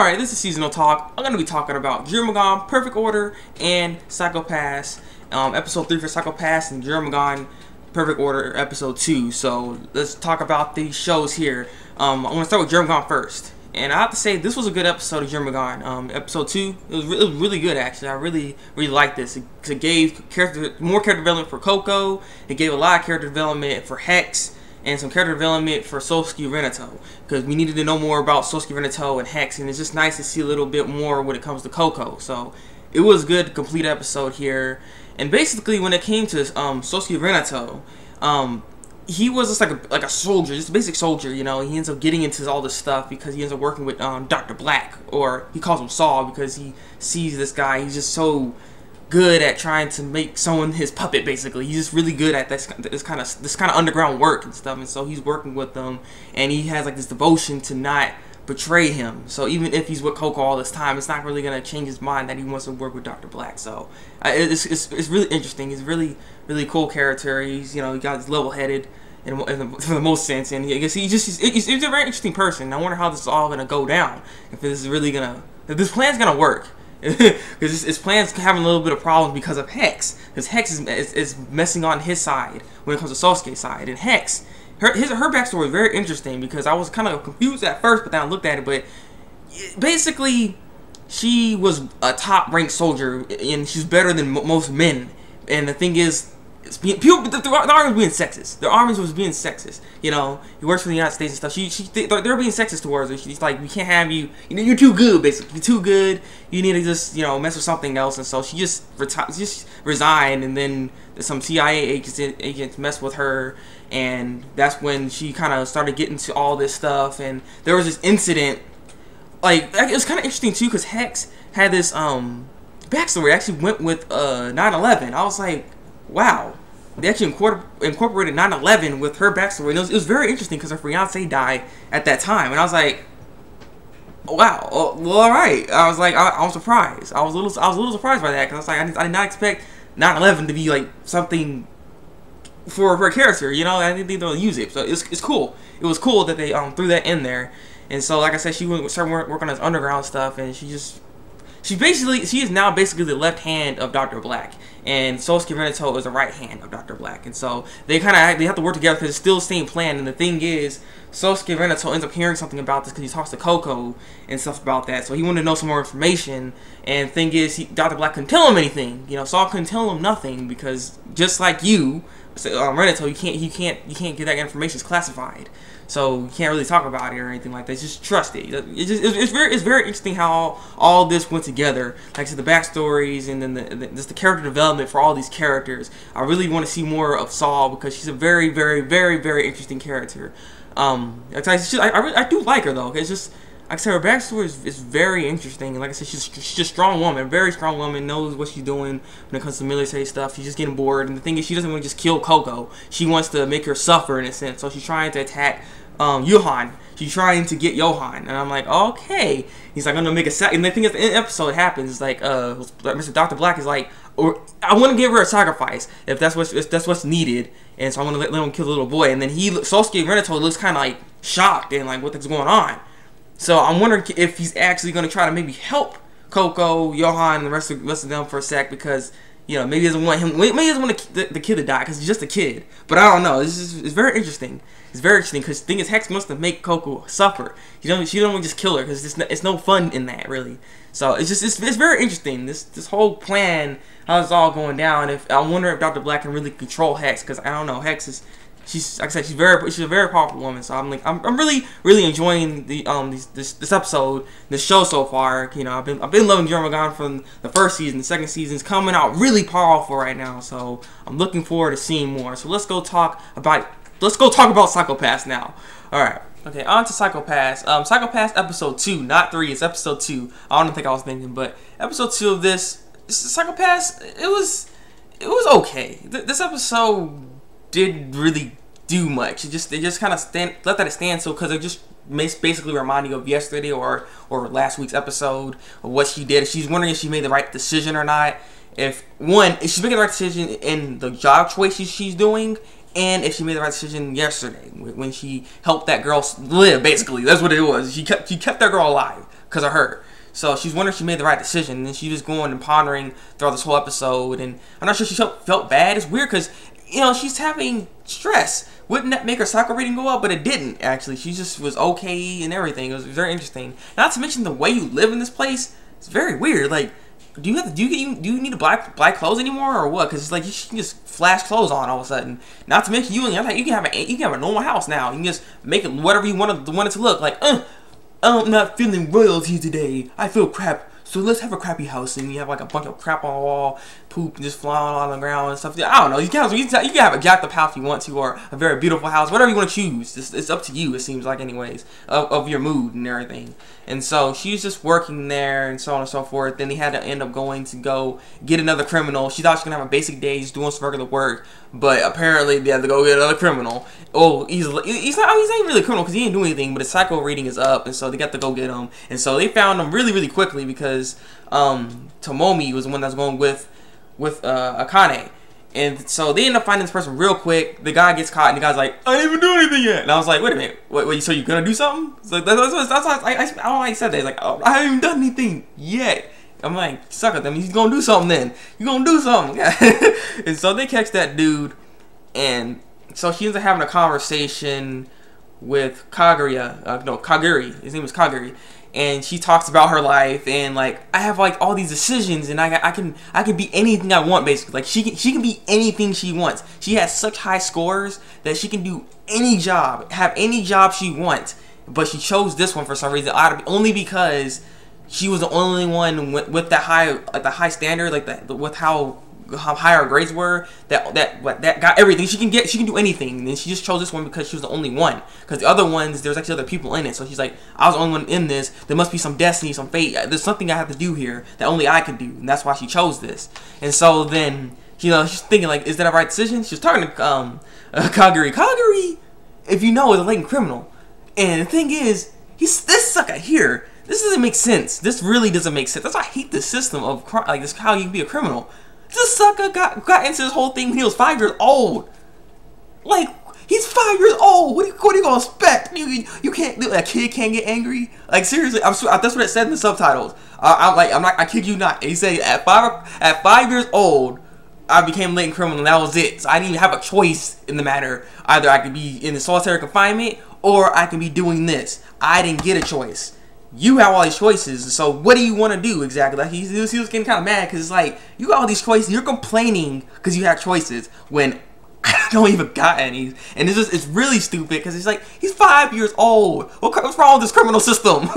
Alright, this is Seasonal Talk. I'm going to be talking about Jormungand, Perfect Order, and Psycho-Pass. Episode 3 for Psycho-Pass and Jormungand, Perfect Order, Episode 2. So, let's talk about these shows here. I'm going to start with Jormungand first. And I have to say, this was a good episode of Jormungand. Episode 2, it was really good, actually. I really liked this. It gave more character development for Coco. It gave a lot of character development for Hex. And some character development for Soseki Renato, because we needed to know more about Soseki Renato and Hex, and it's just nice to see a little bit more when it comes to Coco. So it was good, complete episode here. And basically, when it came to Soseki Renato, he was just like a soldier, just a basic soldier. You know, he ends up getting into all this stuff because he ends up working with Dr. Black, or he calls him Saul because he sees this guy. He's just so good at trying to make someone his puppet. Basically, he's just really good at this kind of underground work and stuff. And so he's working with them, and he has like this devotion to not betray him. So even if he's with Coco all this time, it's not really gonna change his mind that he wants to work with Dr. Black. So it's really interesting. He's really cool character. He's he got his level-headed for the most sense, and I guess he's a very interesting person. I wonder how this is all gonna go down. If this plan's gonna work. Because his plan's having a little bit of problems because of Hex. Because Hex is messing on his side when it comes to Sosuke's side. And Hex, her backstory is very interesting because I was kind of confused at first, but then I looked at it. But basically, she was a top-ranked soldier, and she's better than most men. And the thing is, the army was being sexist. The army was being sexist. You know, he works for the United States and stuff. They're being sexist towards her. She's like, we can't have you. You're too good, basically. You're too good. You need to just, mess with something else. And so she just resigned. And then some CIA agents messed with her. And that's when she kind of started getting to all this stuff. And there was this incident. Like, it was kind of interesting too, because Hex had this backstory. It actually went with 9/11. I was like, wow, they actually incorporated 9/11 with her backstory. And it was very interesting because her fiance died at that time, and I was like, wow, well, all right. I was like, I was surprised. I was a little surprised by that because I was like, I did not expect 9/11 to be like something for her character. I didn't think they'll use it, so it's cool. It was cool that they threw that in there. And so, like I said, she started working on this underground stuff, and she is now basically the left hand of Dr. Black, and Soseki Renato is the right hand of Dr. Black, and so they have to work together because it's still the same plan. And the thing is, Soseki Renato ends up hearing something about this because he talks to Coco and stuff about that, so he wanted to know some more information. And the thing is, Dr. Black couldn't tell him anything. Saul couldn't tell him nothing because just like you, Renato, you can't get that information. It's classified. So you can't really talk about it or anything like that. Just trust it. It's very interesting how all this went together. Like I said, the backstories and then just the character development for all these characters. I really want to see more of Saul because she's a very interesting character. I do like her though. It's just, like I said, her backstory is very interesting. And like I said, she's a strong woman, very strong woman, knows what she's doing when it comes to military stuff. She's just getting bored. And the thing is, she doesn't want to just kill Coco. She wants to make her suffer in a sense. So she's trying to attack Johan. She's trying to get Johan. And I'm like, okay. He's like, I'm going to make a sac. And the thing is, the episode happens, like, Mr. Dr. Black is like, I want to give her a sacrifice if that's what's needed. And so I'm going to let him kill the little boy. And then Soseki Renato looks kind of like shocked and like, what's going on? So I'm wondering if he's actually going to try to maybe help Coco, Johan, and the rest of them for a sec because, maybe he doesn't want him. Maybe he doesn't want the kid to die because he's just a kid. But I don't know. It's very interesting. It's very interesting because the thing is, Hex wants to make Coco suffer. She don't want to just kill her because it's no fun in that really. So it's very interesting. This whole plan, how it's all going down. I wonder if Dr. Black can really control Hex because I don't know. Hex is. She's like I said, she's a very powerful woman. So I'm really enjoying this episode, this show so far. I've been loving Jormungand from the first season. The second season's coming out really powerful right now. So I'm looking forward to seeing more. So let's go talk about Psycho-Pass now. All right. Okay, on to Psycho-Pass. Psycho-Pass episode 2, not 3. It's episode 2. I don't think I was thinking, but episode 2 of this Psycho-Pass. It was okay. This episode didn't really do much. They just kind of let that stand so because it just basically reminding of yesterday or last week's episode of what she did. She's wondering if she made the right decision or not. If she's making the right decision in the job choices she's doing, and if she made the right decision yesterday when she helped that girl live. Basically, that's what it was. She kept that girl alive. because of her. So she's wondering if she made the right decision, and then she was going and pondering throughout this whole episode, and I'm not sure she felt bad. It's weird because, you know, she's having stress. Wouldn't that make her psycho rating go up? But it didn't, actually. She just was okay and everything. It was very interesting. Not to mention the way you live in this place. It's very weird. Like, do you need to buy clothes anymore or what? Because it's like you can just flash clothes on all of a sudden. Not to mention you can have a normal house now. You can just make it whatever you want it to look like. I'm not feeling royalty today. I feel crap. So let's have a crappy house, and you have like a bunch of crap on the wall, poop just flying on the ground and stuff. I don't know. You can have a jacked up house if you want to, or a very beautiful house, whatever you want to choose. It's up to you. It seems like, anyways, of your mood and everything. And so she's just working there, and so on and so forth. Then they had to end up going to go get another criminal. She thought she was gonna have a basic day, just doing some regular work, but apparently they had to go get another criminal. Oh, he's not even really a criminal because he didn't do anything, but his psycho rating is up, and so they got to go get him. And so they found him really quickly because Tomomi was the one that's going with Akane. And so they end up finding this person real quick. The guy gets caught, and the guy's like, I didn't even do anything yet. And I was like, wait a minute. Wait, so you're going to do something? It's like, that's why I don't know why he said that. He's like, oh, I haven't even done anything yet. I'm like, suck at them. He's going to do something then. You're going to do something. And so they catch that dude. And so she ends up having a conversation with Kaguri. His name is Kaguri. And she talks about her life, and like, I have like all these decisions, and I can be anything I want, basically. Like, she can be anything she wants. She has such high scores that she can do any job, have any job she wants. But she chose this one for some reason, only because she was the only one with that high standard, like with how high her grades were, that got everything. She can do anything, and she just chose this one because she was the only one. Because the other ones, there's actually other people in it. So she's like, I was the only one in this. There must be some destiny, some fate. There's something I have to do here that only I can do, and that's why she chose this. And so then, you know, she's thinking like, is that a right decision? She was talking to Kaguri. Kaguri, if you know, is a latent criminal. And the thing is, this sucker here. This doesn't make sense. This really doesn't make sense. That's why I hate the system of like this. How you can be a criminal. This sucker got into this whole thing when he was 5 years old. Like, he's 5 years old. What are you gonna expect? You can't. A kid can't get angry. Like, seriously, that's what it said in the subtitles. I kid you not. He said at 5 years old, I became a latent criminal, and that was it. So I didn't even have a choice in the matter. Either I could be in the solitary confinement, or I can be doing this. I didn't get a choice. You have all these choices, so what do you want to do exactly? Like, he was getting kind of mad because it's like, you got all these choices, you're complaining because you have choices when I don't even got any. And it's really stupid because it's like, he's 5 years old. What's wrong with this criminal system?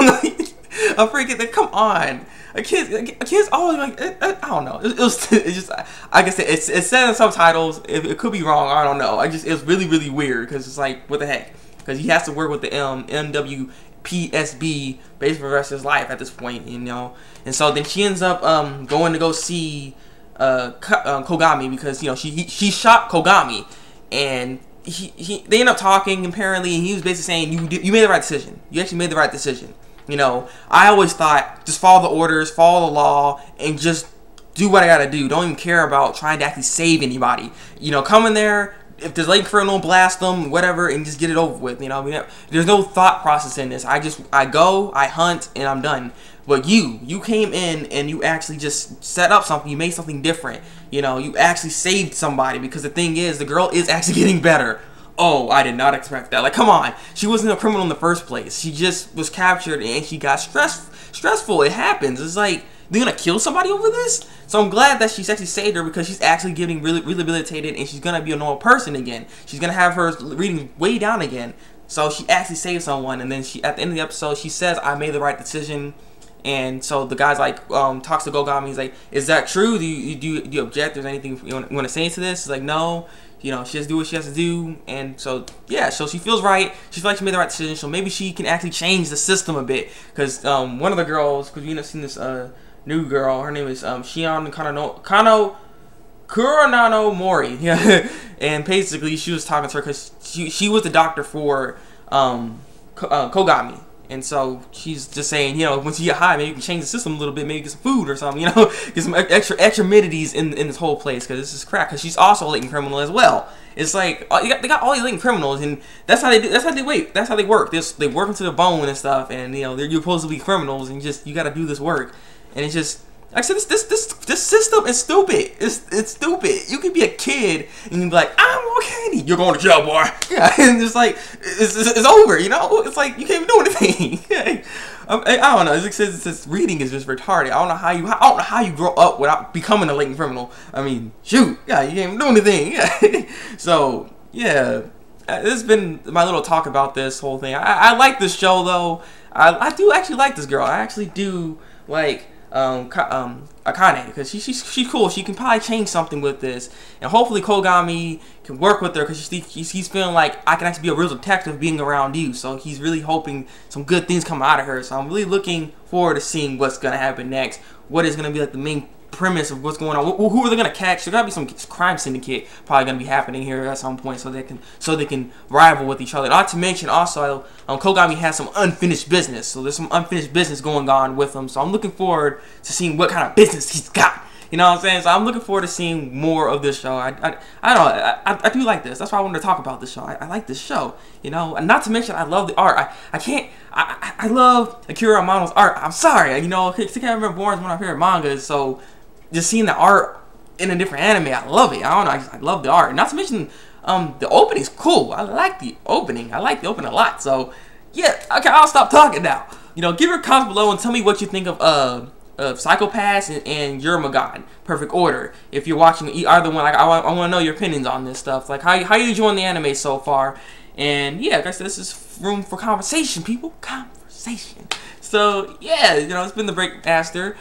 I'm freaking, come on. A kid's always like, I don't know. It's just, like I said, it's said in subtitles. It could be wrong. I don't know. It's really weird because it's like, what the heck? Because he has to work with the MWPSB basically for the rest of his life at this point, you know. And so then she ends up going to go see Kogami because, you know, she shot Kogami, and they end up talking apparently, and he was basically saying, you made the right decision. You actually made the right decision. You know, I always thought, just follow the orders, follow the law, and just do what I gotta do. Don't even care about trying to actually save anybody. You know, come in there, if there's latent criminal, blast them, whatever, and just get it over with. You know, there's no thought process in this. I go, I hunt, and I'm done. But you came in and you actually just set up something. You made something different. You know, you actually saved somebody, because the thing is, the girl is actually getting better. Oh, I did not expect that. Like, come on. She wasn't a criminal in the first place. She just was captured and she got stressful. It happens. It's like, they're gonna kill somebody over this? So I'm glad that she's actually saved her, because she's actually getting really rehabilitated, and she's gonna be a normal person again. She's gonna have her reading way down again. So she actually saved someone, and then at the end of the episode, she says, I made the right decision. And so the guy's like, talks to Kogami. He's like, is that true? Do you object? There's anything you want to say to this? He's like, no. You know, she has to do what she has to do. And so, yeah, so she feels right. She feels like she made the right decision. So maybe she can actually change the system a bit. Because one of the girls, because we've seen this new girl, her name is Shion Kuronano Mori. Yeah. And basically, she was talking to her because she was the doctor for Kogami. And so she's just saying, you know, once you get high, maybe you can change the system a little bit, maybe get some food or something, you know, get some extra amenities in this whole place, because this is crack. Because she's also a latent criminal as well. It's like they got all these latent criminals, and that's how they do. That's how they wait. That's how they work. They work into the bone and stuff, and you know you're supposed to be criminals, and you got to do this work, and it's just. Like I said, this system is stupid. It's stupid. You could be a kid and you be like, I'm more candy. You're going to jail, boy. Yeah, and it's like it's over. You know, it's like you can't even do anything. I don't know. It says this reading is just retarded. I don't know how you grow up without becoming a latent criminal. I mean, shoot, yeah, you can't even do anything. Yeah. So yeah, this has been my little talk about this whole thing. I like this show though. I do actually like this girl. I actually do like. Akane, because she's cool. She can probably change something with this, and hopefully Kogami can work with her, because he's feeling like I can actually be a real detective being around you. So he's really hoping some good things come out of her. So I'm really looking forward to seeing what's gonna happen next. What is gonna be like the main premise of what's going on? Who are they gonna catch? There gotta be some crime syndicate probably gonna be happening here at some point, so they can rival with each other. Not to mention also, Kogami has some unfinished business, so there's some unfinished business going on with him. So I'm looking forward to seeing what kind of business he's got. You know what I'm saying? So I'm looking forward to seeing more of this show. I don't know. I do like this. That's why I wanted to talk about this show. I like this show. You know, and not to mention I love the art. I love Akira Amano's art. I'm sorry. You know, I can't remember one of my favorite mangas. So just seeing the art in a different anime, I love it. I don't know, I love the art. Not to mention, the opening's cool. I like the opening. I like the opening a lot. So, yeah, okay, I'll stop talking now. You know, give your comments below and tell me what you think of Psycho-Pass and Jormungand Perfect Order. If you're watching either one, like I want to know your opinions on this stuff. Like, how you enjoying the anime so far? And yeah, guys, this is room for conversation, people. Conversation. So yeah, you know, it's been the Thabreakmaster.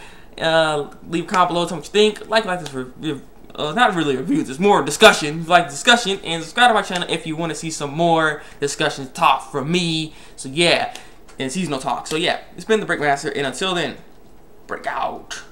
Leave a comment below, tell me what you think. Like this review, not really reviews, it's more discussion. Like discussion, and subscribe to my channel if you want to see some more discussion talk from me. So yeah, and seasonal talk. So yeah, it's been the Thabreakmaster, and until then, break out.